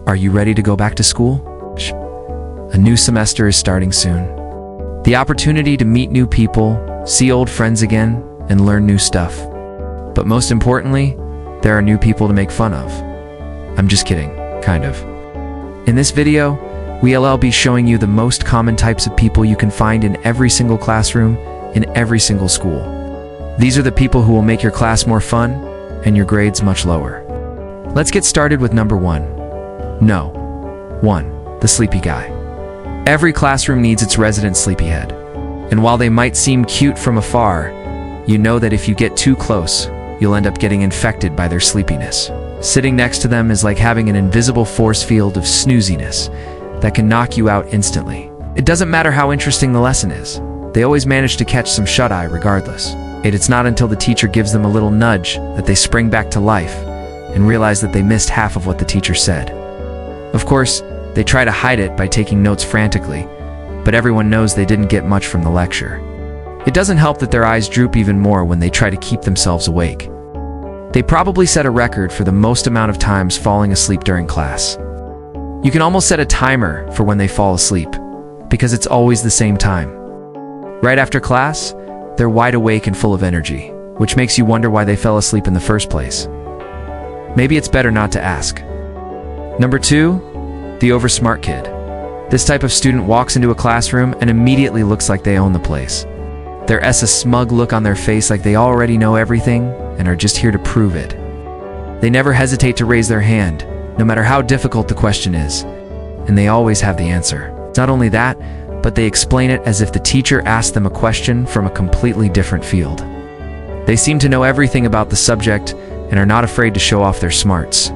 Are you ready to go back to school? A new semester is starting soon. The opportunity to meet new people, see old friends again, and learn new stuff. But most importantly, there are new people to make fun of. I'm just kidding, kind of. In this video, we'll be showing you the most common types of people you can find in every single classroom, in every single school. These are the people who will make your class more fun and your grades much lower. Let's get started with number 1. No. 1. The sleepy guy. Every classroom needs its resident sleepyhead. And while they might seem cute from afar, you know that if you get too close, you'll end up getting infected by their sleepiness. Sitting next to them is like having an invisible force field of snooziness that can knock you out instantly. It doesn't matter how interesting the lesson is. They always manage to catch some shut-eye regardless. It's not until the teacher gives them a little nudge that they spring back to life and realize that they missed half of what the teacher said. Of course, they try to hide it by taking notes frantically, but everyone knows they didn't get much from the lecture. It doesn't help that their eyes droop even more when they try to keep themselves awake. They probably set a record for the most amount of times falling asleep during class. You can almost set a timer for when they fall asleep, because it's always the same time. Right after class, they're wide awake and full of energy, which makes you wonder why they fell asleep in the first place. Maybe it's better not to ask. Number 2, the oversmart kid. This type of student walks into a classroom and immediately looks like they own the place. There's a smug look on their face like they already know everything and are just here to prove it. They never hesitate to raise their hand, no matter how difficult the question is, and they always have the answer. Not only that, but they explain it as if the teacher asked them a question from a completely different field. They seem to know everything about the subject and are not afraid to show off their smarts.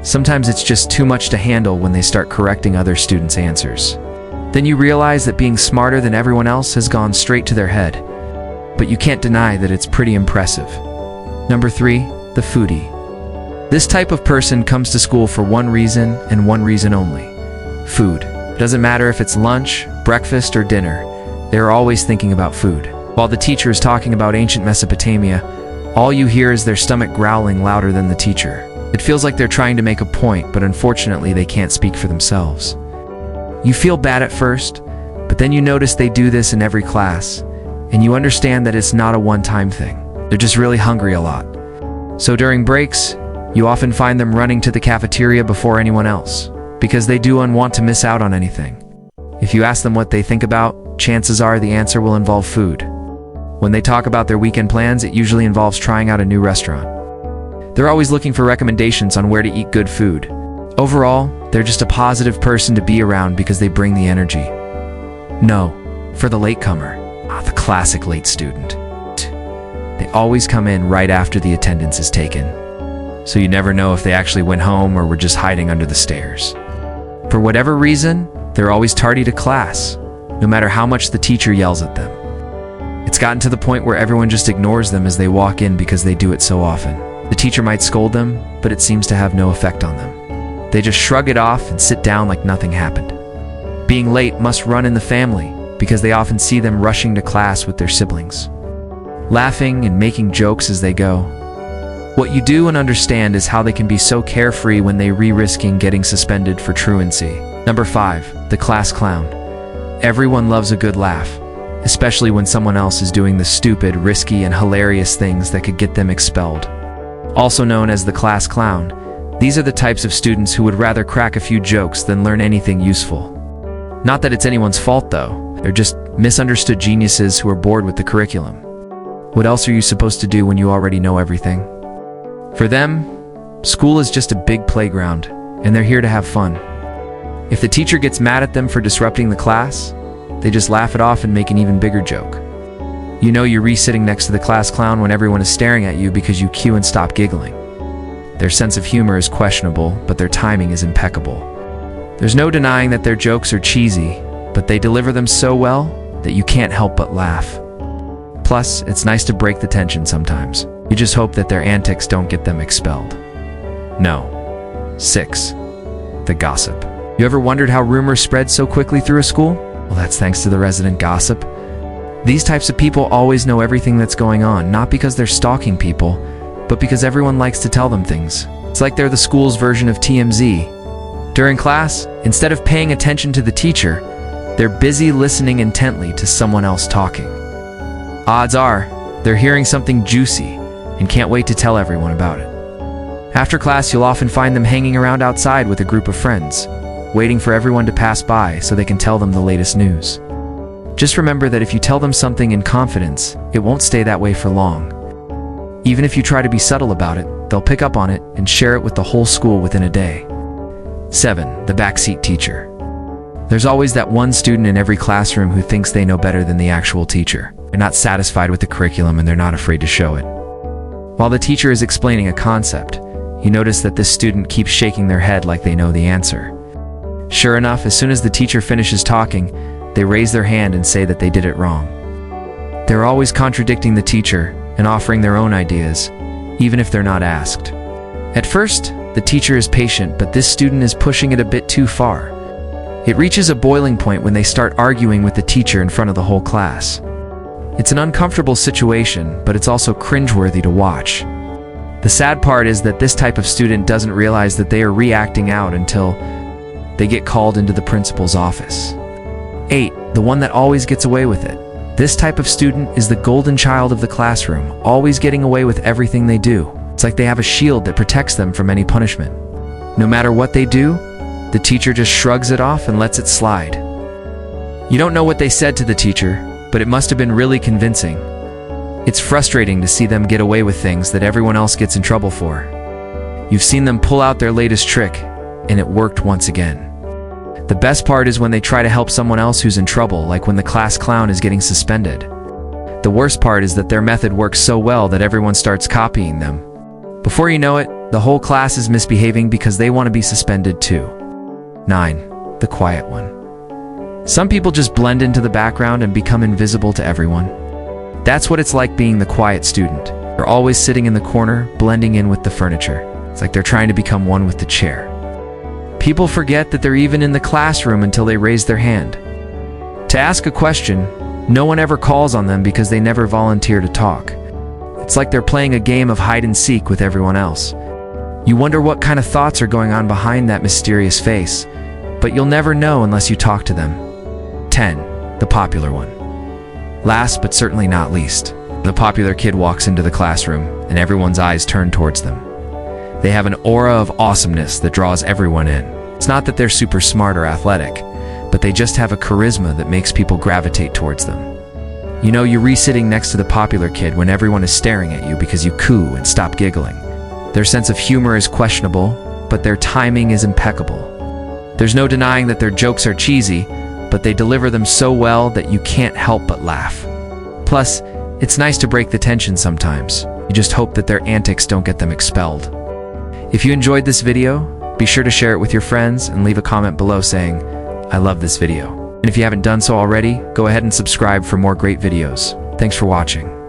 Sometimes it's just too much to handle when they start correcting other students' answers. Then you realize that being smarter than everyone else has gone straight to their head. But you can't deny that it's pretty impressive. Number 3, the foodie. This type of person comes to school for one reason and one reason only: food. Doesn't matter if it's lunch, breakfast, or dinner, they're always thinking about food. While the teacher is talking about ancient Mesopotamia, all you hear is their stomach growling louder than the teacher. It feels like they're trying to make a point, but unfortunately they can't speak for themselves. You feel bad at first, but then you notice they do this in every class, and you understand that it's not a one-time thing. They're just really hungry a lot. So during breaks, you often find them running to the cafeteria before anyone else, because they don't want to miss out on anything. If you ask them what they think about, chances are the answer will involve food. When they talk about their weekend plans, it usually involves trying out a new restaurant. They're always looking for recommendations on where to eat good food. Overall, they're just a positive person to be around because they bring the energy. No, for the latecomer, the classic late student. They always come in right after the attendance is taken, so you never know if they actually went home or were just hiding under the stairs. For whatever reason, they're always tardy to class, no matter how much the teacher yells at them. It's gotten to the point where everyone just ignores them as they walk in because they do it so often. The teacher might scold them, but it seems to have no effect on them. They just shrug it off and sit down like nothing happened. Being late must run in the family because they often see them rushing to class with their siblings, laughing and making jokes as they go. What you do and understand is how they can be so carefree when they risking getting suspended for truancy. Number 5, the class clown. Everyone loves a good laugh, especially when someone else is doing the stupid, risky, and hilarious things that could get them expelled. Also known as the class clown, these are the types of students who would rather crack a few jokes than learn anything useful. Not that it's anyone's fault though, they're just misunderstood geniuses who are bored with the curriculum. What else are you supposed to do when you already know everything? For them, school is just a big playground, and they're here to have fun. If the teacher gets mad at them for disrupting the class, they just laugh it off and make an even bigger joke. You know you're sitting next to the class clown when everyone is staring at you because you cue and stop giggling. Their sense of humor is questionable, but their timing is impeccable. There's no denying that their jokes are cheesy, but they deliver them so well that you can't help but laugh. Plus, it's nice to break the tension sometimes. You just hope that their antics don't get them expelled. No. 6. The gossip. You ever wondered how rumors spread so quickly through a school? Well, that's thanks to the resident gossip. These types of people always know everything that's going on, not because they're stalking people, but because everyone likes to tell them things. It's like they're the school's version of TMZ. During class, instead of paying attention to the teacher, they're busy listening intently to someone else talking. Odds are, they're hearing something juicy and can't wait to tell everyone about it. After class, you'll often find them hanging around outside with a group of friends, waiting for everyone to pass by so they can tell them the latest news. Just remember that if you tell them something in confidence, it won't stay that way for long. Even if you try to be subtle about it, they'll pick up on it and share it with the whole school within a day. 7. The backseat teacher. There's always that one student in every classroom who thinks they know better than the actual teacher. They're not satisfied with the curriculum and they're not afraid to show it. While the teacher is explaining a concept, you notice that this student keeps shaking their head like they know the answer. Sure enough, as soon as the teacher finishes talking, they raise their hand and say that they did it wrong. They're always contradicting the teacher and offering their own ideas, even if they're not asked. At first, the teacher is patient, but this student is pushing it a bit too far. It reaches a boiling point when they start arguing with the teacher in front of the whole class. It's an uncomfortable situation, but it's also cringeworthy to watch. The sad part is that this type of student doesn't realize that they are reacting out until they get called into the principal's office. 8. The one that always gets away with it. This type of student is the golden child of the classroom, always getting away with everything they do. It's like they have a shield that protects them from any punishment. No matter what they do, the teacher just shrugs it off and lets it slide. You don't know what they said to the teacher, but it must have been really convincing. It's frustrating to see them get away with things that everyone else gets in trouble for. You've seen them pull out their latest trick, and it worked once again. The best part is when they try to help someone else who's in trouble, like when the class clown is getting suspended. The worst part is that their method works so well that everyone starts copying them. Before you know it, the whole class is misbehaving because they want to be suspended too. 9. The quiet one. Some people just blend into the background and become invisible to everyone. That's what it's like being the quiet student. They're always sitting in the corner, blending in with the furniture. It's like they're trying to become one with the chair. People forget that they're even in the classroom until they raise their hand. To ask a question, no one ever calls on them because they never volunteer to talk. It's like they're playing a game of hide and seek with everyone else. You wonder what kind of thoughts are going on behind that mysterious face, but you'll never know unless you talk to them. 10. The popular one. Last but certainly not least, the popular kid walks into the classroom and everyone's eyes turn towards them. They have an aura of awesomeness that draws everyone in. It's not that they're super smart or athletic, but they just have a charisma that makes people gravitate towards them. You know, you're sitting next to the popular kid when everyone is staring at you because you coo and stop giggling. Their sense of humor is questionable, but their timing is impeccable. There's no denying that their jokes are cheesy, but they deliver them so well that you can't help but laugh. Plus, it's nice to break the tension sometimes. You just hope that their antics don't get them expelled. If you enjoyed this video, be sure to share it with your friends and leave a comment below saying, "I love this video." And if you haven't done so already, go ahead and subscribe for more great videos. Thanks for watching.